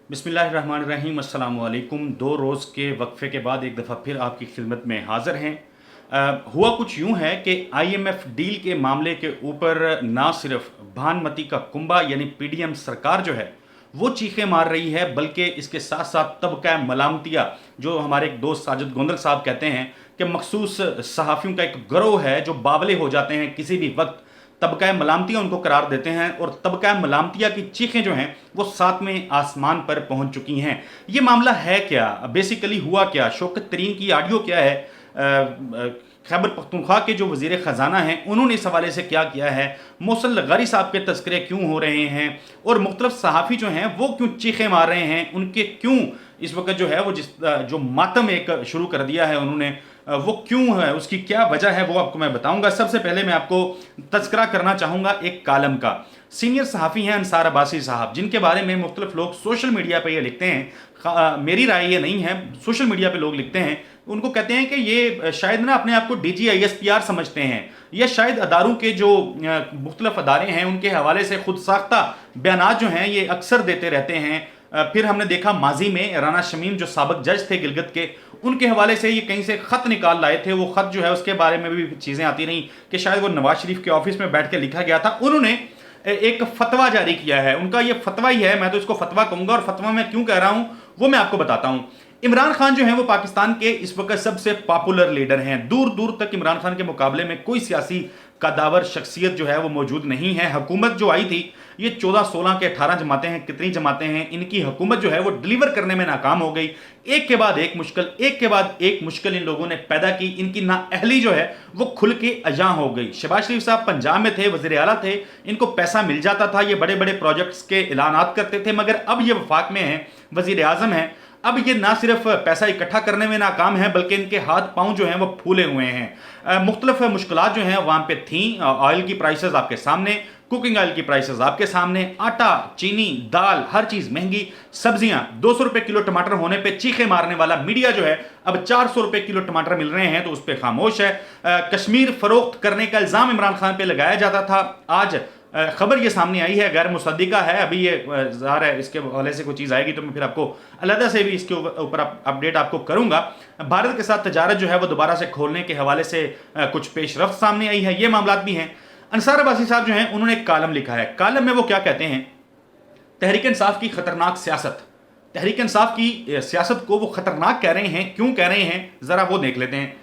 बिस्मिल्लाहिर्रहमानिर्रहीम अस्सलाम वालेकुम। 2 रोज़ के वक्फे के बाद एक दफ़ा फिर आपकी खिदमत में हाज़िर हैं। हुआ कुछ यूँ है कि आईएमएफ डील के मामले के ऊपर ना सिर्फ भानुमति का कुंबा यानी पीडीएम सरकार जो है वो चीखें मार रही है, बल्कि इसके साथ साथ तबका मलामतिया जो हमारे एक दोस्त साजिद गोंदल साहब कहते हैं कि मखसूस सहाफ़ियों का एक गिरोह है जो बावले हो जाते हैं किसी भी वक्त, तबका मलामतिया उनको करार देते हैं और तबका मलामतिया की चीखें जो हैं वो 7वें आसमान पर पहुंच चुकी हैं। ये मामला है क्या, बेसिकली हुआ क्या, शौकत तरीन की ऑडियो क्या है, खैबर पख्तूनख्वा के जो वज़ीर ख़जाना हैं उन्होंने इस हवाले से क्या किया है, मौसल लगारी साहब के तस्करे क्यों हो रहे हैं और मुख्तलिफ सहाफ़ी जो हैं वो क्यों चीखें मार रहे हैं, उनके क्यों इस वक्त जो है वो जो मातम एक शुरू कर दिया है उन्होंने वो क्यों है, उसकी क्या वजह है वो आपको मैं बताऊंगा। सबसे पहले मैं आपको तस्करा करना चाहूँगा एक कालम का। सीनियर सहाफ़ी हैं अंसार अब्बासी साहब, जिनके बारे में मुख्तलिफ लोग सोशल मीडिया पर ये लिखते हैं, मेरी राय ये नहीं है, सोशल मीडिया पे लोग लिखते हैं, उनको कहते हैं कि ये शायद ना अपने आप को DGISPR समझते हैं या शायद अदारों के जो मुख्तलिफ अदारे हैं उनके हवाले से खुद साख्ता बयानात जो हैं ये अक्सर देते रहते हैं। फिर हमने देखा माजी में राना शमीम जो साबिक जज थे गिलगित के, उनके हवाले से ये कहीं से ख़त निकाल लाए थे, वो ख़त जो है उसके बारे में भी चीज़ें आती रहीं कि शायद वो नवाज शरीफ के ऑफिस में बैठ के लिखा गया था। उन्होंने एक फतवा जारी किया है, उनका ये फतवा ही है, मैं तो इसको फतवा कहूँगा और फतवा मैं क्यों कह रहा हूँ वो मैं आपको बताता हूँ। इमरान खान जो है वो पाकिस्तान के इस वक्त सबसे पॉपुलर लीडर हैं, दूर दूर तक इमरान खान के मुकाबले में कोई सियासी कदावर शख्सियत जो है वो मौजूद नहीं है। हुकूमत जो आई थी ये 14-16 के 18 जमातें हैं, कितनी जमातें हैं, इनकी हुकूमत जो है वो डिलीवर करने में नाकाम हो गई। एक के बाद एक मुश्किल, एक के बाद एक मुश्किल इन लोगों ने पैदा की, इनकी नाअहली जो है वो खुल के अजां हो गई। शहबाज शरीफ साहब पंजाब में थे, वज़ीर आला थे, इनको पैसा मिल जाता था, ये बड़े बड़े प्रोजेक्ट्स के ऐलानात करते थे, मगर अब ये वफाक में है, वज़ीर आज़म है, अब ये ना सिर्फ पैसा इकट्ठा करने में नाकाम है बल्कि इनके हाथ पांव जो हैं वो फूले हुए हैं। मुख्तलिफ मुश्किलात जो हैं वहाँ पे थी, ऑयल की प्राइसेस आपके सामने, कुकिंग ऑयल की प्राइसेस आपके सामने, आटा, चीनी, दाल, हर चीज़ महंगी, सब्जियां 200 रुपये किलो टमाटर होने पे चीखे मारने वाला मीडिया जो है अब 400 रुपये किलो टमाटर मिल रहे हैं तो उस पर खामोश है। कश्मीर फरोख्त करने का इल्ज़ाम इमरान खान पे लगाया जाता था, आज खबर ये सामने आई है, गैर मुसद्दिका है, अभी ये ज़ाहिर है इसके हवाले से कोई चीज़ आएगी तो मैं फिर आपको अलहदा से भी इसके ऊपर अपडेट आपको करूंगा। भारत के साथ तजारत जो है वो दोबारा से खोलने के हवाले से कुछ पेशरफ्त सामने आई है, ये मामला भी हैं। अंसार अब्बासी साहब जो हैं उन्होंने एक कालम लिखा है, कालम में वो क्या कहते हैं, तहरीक इंसाफ की खतरनाक सियासत, तहरीक इंसाफ की सियासत को वो खतरनाक कह रहे हैं, क्यों कह रहे हैं ज़रा वो देख लेते हैं।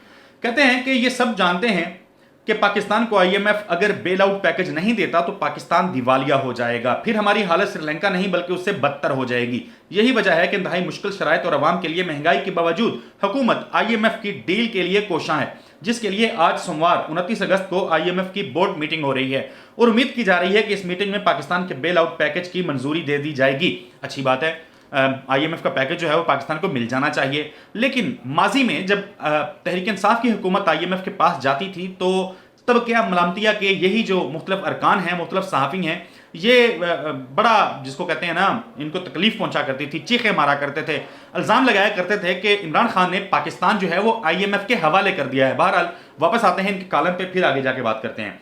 कहते हैं कि ये सब जानते हैं कि पाकिस्तान को IMF अगर बेल आउट पैकेज नहीं देता तो पाकिस्तान दिवालिया हो जाएगा, फिर हमारी हालत श्रीलंका नहीं बल्कि उससे बदतर हो जाएगी। यही वजह है कि इंतहाई मुश्किल शराइत और आवाम के लिए महंगाई के बावजूद हुकूमत IMF की डील के लिए कोशां है, जिसके लिए आज सोमवार 29 अगस्त को IMF की बोर्ड मीटिंग हो रही है और उम्मीद की जा रही है कि इस मीटिंग में पाकिस्तान के बेल आउट पैकेज की मंजूरी दे दी जाएगी। अच्छी बात है, IMF का पैकेज जो है वो पाकिस्तान को मिल जाना चाहिए, लेकिन माजी में जब तहरीक इंसाफ की हुकूमत IMF के पास जाती थी तो तब क्या मलामतिया के यही जो मुख्तलिफ अरकान हैं, मुख्तलिफ सहाफ़ी हैं, ये बड़ा जिसको कहते हैं ना, इनको तकलीफ पहुंचा करती थी, चीखें मारा करते थे, इल्ज़ाम लगाया करते थे कि इमरान खान ने पाकिस्तान जो है वो IMF के हवाले कर दिया है। बहरहाल वापस आते हैं इनके कालम पे, फिर आगे जाके बात करते हैं।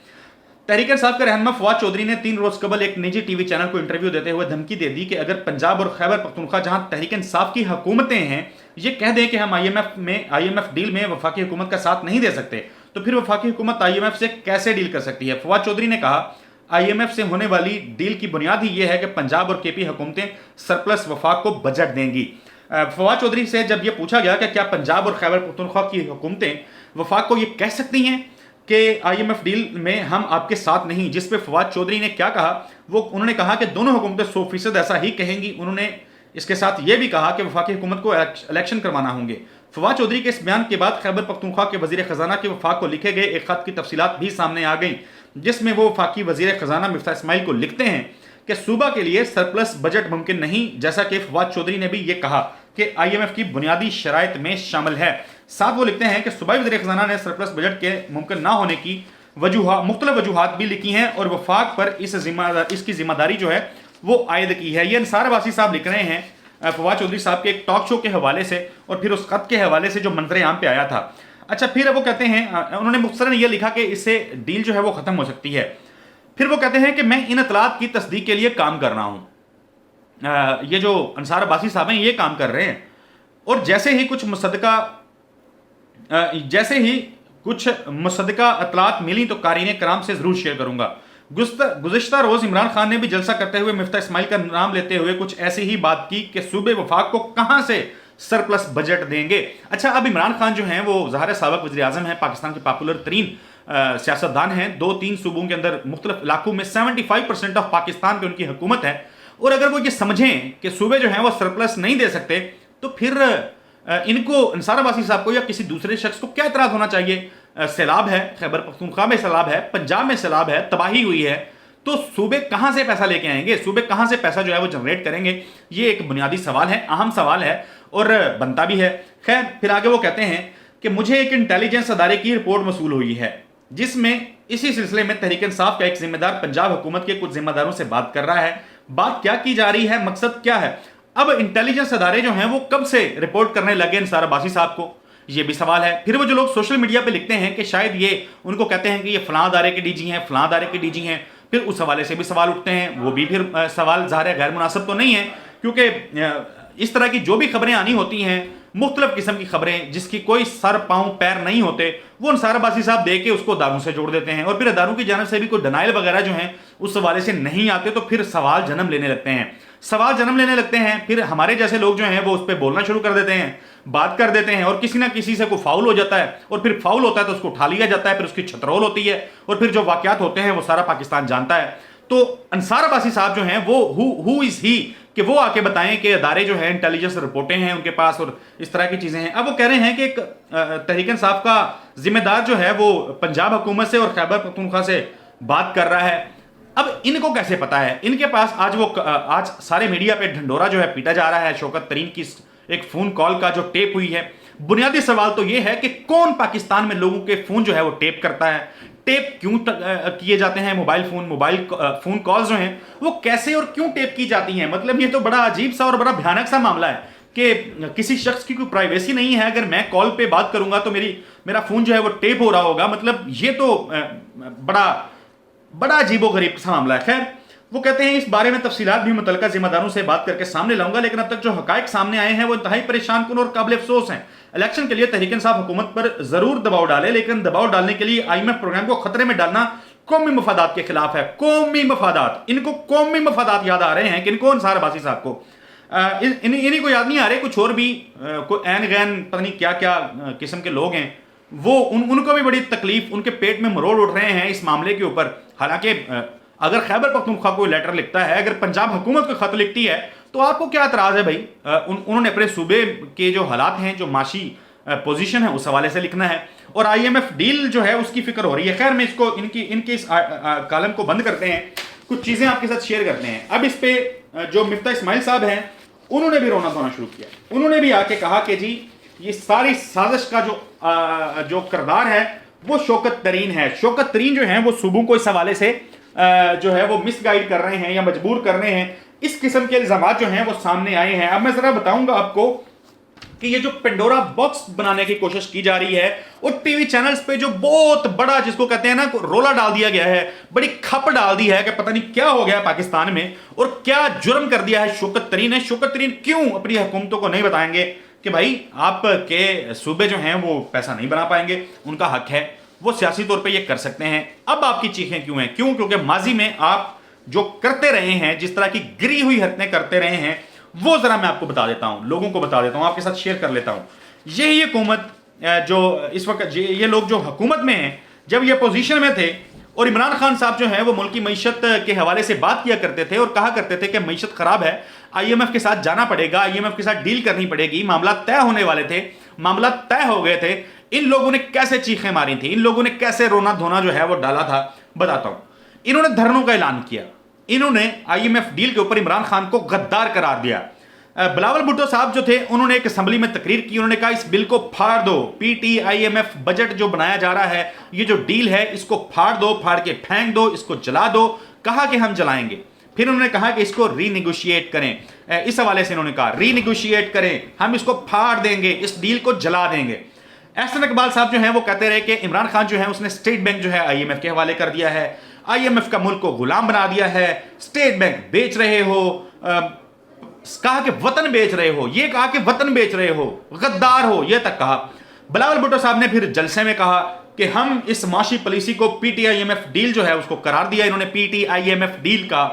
तहरीक इंसाफ के रहनुमा फवाद चौधरी ने 3 रोज कबल एक निजी टीवी चैनल को इंटरव्यू देते हुए धमकी दे दी कि अगर पंजाब और खैबर पख्तूनख्वा जहां तहरीक इंसाफ की हुकूमतें हैं ये कह दें कि हम IMF डील में वफाकी हुकूमत का साथ नहीं दे सकते तो फिर वफाकी हुकूमत IMF से कैसे डील कर सकती है। फवाद चौधरी ने कहा IMF से होने वाली डील की बुनियाद ही यह है कि पंजाब और KP हुकूमतें सरप्लस वफाक को बजट देंगी। फवाद चौधरी से जब यह पूछा गया कि क्या पंजाब और खैबर पख्तूनख्वा की हुकूमतें वफाक को यह कह सकती हैं कि IMF डील में हम आपके साथ नहीं, जिस पे फवाद चौधरी ने क्या कहा, वो उन्होंने कहा कि दोनों हुकूमतें 100% ऐसा ही कहेंगी। उन्होंने इसके साथ ये भी कहा कि वफाकी हुकूमत को इलेक्शन करवाना होंगे। फवाद चौधरी के इस बयान के बाद खैबर पख्तूनख्वा के वज़ीर ख़जाना के वफाक को लिखे गए एक ख़त की तफसीलात भी सामने आ गई, जिसमें वो वफाकी वज़ीर ख़जाना मिफ्ताह इस्माइल को लिखते हैं कि सूबा के लिए सरप्लस बजट मुमकिन नहीं, जैसा कि फवाद चौधरी ने भी ये कहा कि IMF की बुनियादी शराइत में शामिल है। साथ वो लिखते हैं कि सूबाई वज़ीर ख़जाना ने सरप्लस बजट के मुमकिन ना होने की मुख्तलिफ वजूहात भी लिखी हैं और वफाक पर इसकी जिम्मेदारी जो है वो आयद की है। ये अंसार अब्बासी साहब लिख रहे हैं फवाद चौधरी साहब के एक टॉक शो के हवाले से और फिर उस खत के हवाले से जो मंजर आम पे आया था। अच्छा, फिर वो कहते हैं, उन्होंने मुख्तसरन ये लिखा कि इससे डील जो है वो ख़त्म हो सकती है। फिर वो कहते हैं कि मैं इन इतलात की तस्दीक के लिए काम कर रहा हूँ। ये जो अंसार अब्बासी साहब हैं ये काम कर रहे हैं। और जैसे ही कुछ मुसद्दका अतलात मिली तो कारीन कराम से जरूर शेयर करूंगा। गुज़िश्ता रोज इमरान खान ने भी जलसा करते हुए मिफ्ता इस्माइल का नाम लेते हुए कुछ ऐसी ही बात की कि सूबे वफाक को कहां से सरप्लस बजट देंगे। अच्छा, अब इमरान खान जो हैं वो ज़ाहिर साबिक वज़ीर आज़म हैं, पाकिस्तान के पॉपुलर तरीन सियासतदान हैं। 2-3 सूबों के अंदर मुख्तलिफ इलाकों में 75% ऑफ पाकिस्तान पे उनकी हुकूमत है। और अगर वो ये समझें कि सूबे जो हैं वो सरप्लस नहीं दे सकते तो फिर इनको अंसार अब्बासी साहब को या किसी दूसरे शख्स को क्या एतराज़ होना चाहिए। सैलाब है, खैबर पख्तूनख्वा में सैलाब है, पंजाब में सैलाब है, तबाही हुई है, तो सूबे कहां से पैसा लेके आएंगे, सूबे कहां से पैसा जो है वो जनरेट करेंगे। ये एक बुनियादी सवाल है, अहम सवाल है और बनता भी है। खैर, फिर आगे वो कहते हैं कि मुझे एक इंटेलिजेंस अदारे की रिपोर्ट मसूल हुई है जिसमें इसी सिलसिले में तहरीक इंसाफ का एक जिम्मेदार पंजाब हुकूमत के कुछ जिम्मेदारों से बात कर रहा है। बात क्या की जा रही है, मकसद क्या है। अब इंटेलिजेंस अदारे जो हैं वो कब से रिपोर्ट करने लगे अंसार अब्बासी साहब को, ये भी सवाल है। फिर वो जो लोग सोशल मीडिया पे लिखते हैं कि शायद ये उनको कहते हैं कि ये फलां अदारे के डीजी हैं, फलां अदारे के डीजी हैं, फिर उस हवाले से भी सवाल उठते हैं। वो भी फिर सवाल ज़ाहिर है गैर मुनासिब तो नहीं है, क्योंकि इस तरह की जो भी खबरें आनी होती हैं, मुख्तलिफ किस्म की खबरें जिसकी कोई सर पाँव पैर नहीं होते, वो अंसार अब्बासी साहब दे के उसको अदारों से जोड़ देते हैं। और फिर अदारों की जानब से भी कोई डनाइल वगैरह जो हैं उस हवाले से नहीं आते, तो फिर सवाल जन्म लेने लगते हैं। फिर हमारे जैसे लोग जो हैं वो उस पर बोलना शुरू कर देते हैं, बात कर देते हैं, और किसी ना किसी से कोई फाउल हो जाता है, और फिर फाउल होता है तो उसको उठा लिया जाता है, फिर उसकी छतरोल होती है, और फिर जो वाकयात होते हैं वो सारा पाकिस्तान जानता है। तो अंसार अब्बासी साहब जो हैं वो हु इज ही कि वो आके बताएं कि अदारे जो है इंटेलिजेंस रिपोर्टें हैं उनके पास और इस तरह की चीजें हैं। अब वो कह रहे हैं कि एक तहरीक इंसाफ का जिम्मेदार जो है वो पंजाब हुकूमत से और खैबर पख्तूनख्वा से बात कर रहा है। अब इनको कैसे पता है, इनके पास आज सारे मीडिया पे ढंडोरा जो है पीटा जा रहा है शौकत तरीन की एक फोन कॉल का जो टेप हुई है। बुनियादी सवाल तो यह है कि कौन पाकिस्तान में लोगों के फोन जो है वो टेप करता है, टेप क्यों किए जाते हैं, मोबाइल फोन कॉल्स जो हैं वो कैसे और क्यों टेप की जाती हैं। मतलब ये तो बड़ा अजीब सा और बड़ा भयानक सा मामला है कि किसी शख्स की कोई प्राइवेसी नहीं है। अगर मैं कॉल पे बात करूंगा तो मेरा फोन जो है वो टेप हो रहा होगा। मतलब ये तो बड़ा अजीबोगरीब सा मामला है। खैर, वो कहते हैं इस बारे में तफसीलात भी मुतल्लिका जिम्मेदारों से बात करके सामने लाऊंगा, लेकिन अब तक जो हकायक सामने आए हैं वो इंतहाई परेशान कुन और काबिल अफसोस हैं। इलेक्शन के लिए तहरीक इंसाफ हुकूमत पर जरूर दबाव डाले, लेकिन दबाव डालने के लिए IMF प्रोग्राम को खतरे में डालना कौमी मफादात के खिलाफ है। कौमी मफादात, इनको कौमी मफादात याद आ रहे हैं, किनको, अंसार अब्बासी साहब को। इन्हीं को याद नहीं आ रहे, कुछ और भी कोई ऐन गैन पता नहीं क्या क्या किस्म के लोग हैं, वो उनको भी बड़ी तकलीफ, उनके पेट में मरोड़ उठ रहे हैं इस मामले के ऊपर। हालांकि अगर खैबर पख्तूनख्वा कोई लेटर लिखता है, अगर पंजाब हुकूमत को खत लिखती है, तो आपको क्या एतराज़ है भाई। उन्होंने अपने सूबे के जो हालात हैं, जो माशी पोजीशन है, उस हवाले से लिखना है। और IMF डील जो है उसकी फिक्र हो रही है। खैर, मैं इसको इनके इस कॉलम को बंद करते हैं, कुछ चीज़ें आपके साथ शेयर करते हैं। अब इस पे जो मिफ्ता इस्माइल साहब हैं उन्होंने भी रोना धोना शुरू किया। उन्होंने भी आके कहा कि जी ये सारी साजिश का जो किरदार है वो शौकत तरीन है। शौकत तरीन जो है वो सूबों को इस हवाले से जो है वो मिसगाइड कर रहे हैं या मजबूर कर रहे हैं। इस किस्म के इल्जामात जो हैं वो सामने आए हैं। अब मैं जरा बताऊंगा आपको कि ये जो पेंडोरा बॉक्स बनाने की कोशिश की जा रही है और टीवी चैनल्स पे जो बहुत बड़ा, जिसको कहते हैं ना, रोला डाल दिया गया है, बड़ी खप डाल दी है कि पता नहीं क्या हो गया पाकिस्तान में और क्या जुर्म कर दिया है शौकत तरीन ने। शौकत तरीन क्यों अपनी हुकूमतों को नहीं बताएंगे कि भाई आपके सूबे जो हैं वो पैसा नहीं बना पाएंगे, उनका हक है, वो सियासी तौर पे ये कर सकते हैं। अब आपकी चीखें क्यों हैं? क्योंकि माजी में आप जो करते रहे हैं, जिस तरह की गिरी हुई हरकतें करते रहे हैं, वो जरा मैं आपको बता देता हूं, लोगों को बता देता हूं, आपके साथ शेयर कर लेता हूं। यही हुकूमत जो इस वक्त, ये लोग जो हुकूमत में हैं, जब ये पोजीशन में थे और इमरान खान साहब जो हैं वो मुल्क की मईशत के हवाले से बात किया करते थे और कहा करते थे कि मईशत खराब है, IMF के साथ जाना पड़ेगा, IMF के साथ डील करनी पड़ेगी, मामला तय होने वाले थे, मामला तय हो गए थे। इन लोगों ने कैसे चीखें मारी थी, इन लोगों ने कैसे रोना धोना जो है वो डाला था, बताता हूं। इन्होंने धरनों का ऐलान किया, इन्होंने IMF डील के ऊपर इमरान खान को गद्दार करार दिया। बिलावल भुट्टो साहब जो थे उन्होंने एक असेंबली में तकरीर की, उन्होंने कहा इस बिल को फाड़ दो, PT IMF बजट जो बनाया जा रहा है, ये जो डील है इसको फाड़ दो, फाड़ के फेंक दो, इसको जला दो। कहा कि हम जलाएंगे। फिर उन्होंने कहा कि इसको रीनिगोशिएट करें, इस हवाले से इन्होंने कहा रीनिगोशिएट करें, हम इसको फाड़ देंगे, इस डील को जला देंगे। एहसन इकबाल साहब जो हैं वो कहते रहे कि इमरान खान जो है उसने स्टेट बैंक जो है IMF के हवाले कर दिया है, IMF का मुल्क को गुलाम बना दिया है, स्टेट बैंक बेच रहे हो, कहा कि वतन बेच रहे हो, ये कहा कि वतन बेच रहे हो, गद्दार हो, ये तक कहा। बिलावल भुट्टो साहब ने फिर जलसे में कहा कि हम इस माशी पॉलिसी को PTIMF डील जो है उसको करार दिया इन्होंने, PTIMF डील का।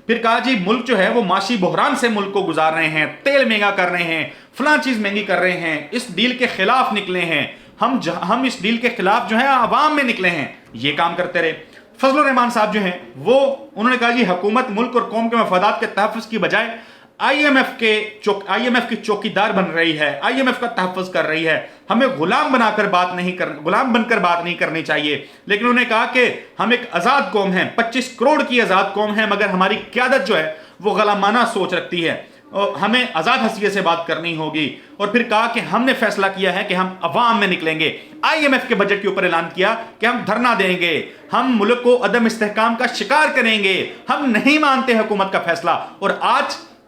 फिर कहा जी मुल्क जो है वो माशी बहरान से मुल्क को गुजार रहे हैं, तेल महंगा कर रहे हैं, फलां चीज महंगी कर रहे हैं, इस डील के खिलाफ निकले हैं, हम इस डील के खिलाफ जो है आवाम में निकले हैं, ये काम करते रहे। फजलुर रहमान साहब जो हैं वो उन्होंने कहा जी हुकूमत मुल्क और कौम के मफादात के तहफ़्फ़ुज़ की बजाय IMF की चौकीदार बन रही है, IMF का तहफ़्फ़ुज़ कर रही है, हमें गुलाम बनकर बात नहीं करनी चाहिए। लेकिन उन्होंने कहा कि हम एक आज़ाद कौम हैं, 25 करोड़ की आज़ाद कौम है, मगर हमारी क़यादत जो है वो ग़ुलामाना सोच रखती है और हमें आज़ाद हसीयत से बात करनी होगी। और फिर कहा कि हमने फैसला किया है कि हम अवाम में निकलेंगे। IMF के बजट के ऊपर ऐलान किया कि हम धरना देंगे, हम मुल्क को अदम इस्तेहकाम का शिकार करेंगे, हम नहीं मानते हुकूमत का फैसला। और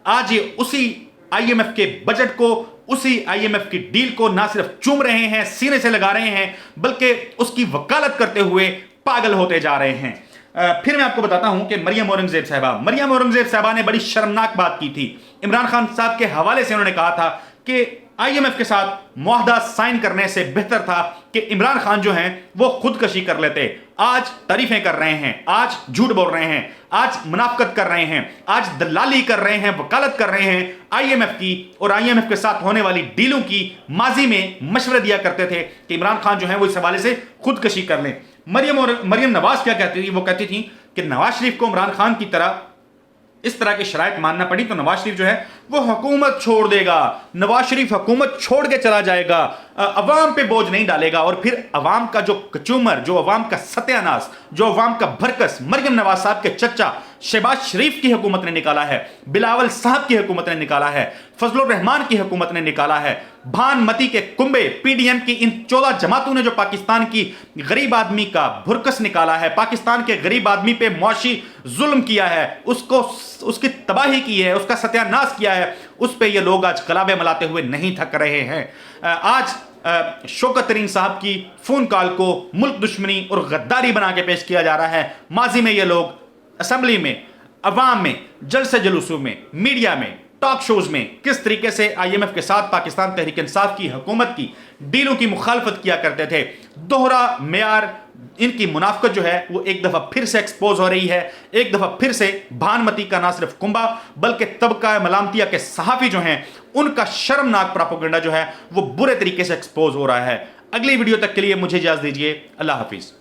आज ये उसी IMF के बजट को, उसी IMF की डील को ना सिर्फ चूम रहे हैं, सीने से लगा रहे हैं, बल्कि उसकी वकालत करते हुए पागल होते जा रहे हैं। फिर मैं आपको बताता हूं कि मरियम औरंगजेब साहबा ने बड़ी शर्मनाक बात की थी। इमरान खान साहब के हवाले से उन्होंने कहा था कि IMF के साथ मुआहदा साइन करने से बेहतर था कि इमरान खान जो हैं वो खुदकशी कर लेते। आज तारीफें कर रहे हैं, आज झूठ बोल रहे हैं, आज मुनाफकत कर रहे हैं, आज दलाली कर रहे हैं, वकालत कर रहे हैं IMF की और IMF के साथ होने वाली डीलों की। माजी में मशवरे दिया करते थे कि इमरान खान जो है वो इस हवाले से खुदकशी कर लें। मरियम नवाज क्या कहती थी? वो कहती थी कि नवाज शरीफ को इमरान खान की तरह इस तरह की शराइत मानना पड़ी तो नवाज शरीफ जो है वो हुकूमत छोड़ देगा, नवाज शरीफ हुकूमत छोड़ के चला जाएगा, अवाम पे बोझ नहीं डालेगा। और फिर अवाम का जो कचूमर, जो अवाम का सत्यानाश, जो अवाम का भरकस मरियम नवाज साहब के चचा शहबाज शरीफ की हुकूमत ने निकाला है, बिलावल साहब की हुकूमत ने निकाला है, फजलुर रहमान की हुकूमत ने निकाला है, भानमती के कुंबे PDM की इन 14 जमातों ने जो पाकिस्तान की गरीब आदमी का भुरकस निकाला है, पाकिस्तान के गरीब आदमी पे मुआशी जुल्म किया है, उसकी तबाही की है, उसका सत्यानाश किया है, उस पे ये लोग आज कलावे मलाते हुए नहीं थक रहे हैं। आज शौकत तरीन साहब की फोन कॉल को मुल्क दुश्मनी और गद्दारी बना के पेश किया जा रहा है। माजी में ये लोग असेंबली में, अवाम में, जलसे जुलूसों में, मीडिया में, टॉक शोज में किस तरीके से IMF के साथ पाकिस्तान तहरीक इंसाफ की हुकूमत की डीलों की मुखालफत किया करते थे। दोहरा मेयार, इनकी मुनाफकत जो है वो एक दफा फिर से एक्सपोज हो रही है। एक दफा फिर से भानमती का ना सिर्फ कुंबा बल्कि तबका मलामतिया के सहाफ़ी जो हैं उनका शर्मनाक प्रोपेगेंडा जो है वो बुरे तरीके से एक्सपोज हो रहा है। अगली वीडियो तक के लिए मुझे इजाज़त दीजिए। अल्लाह हाफिज़।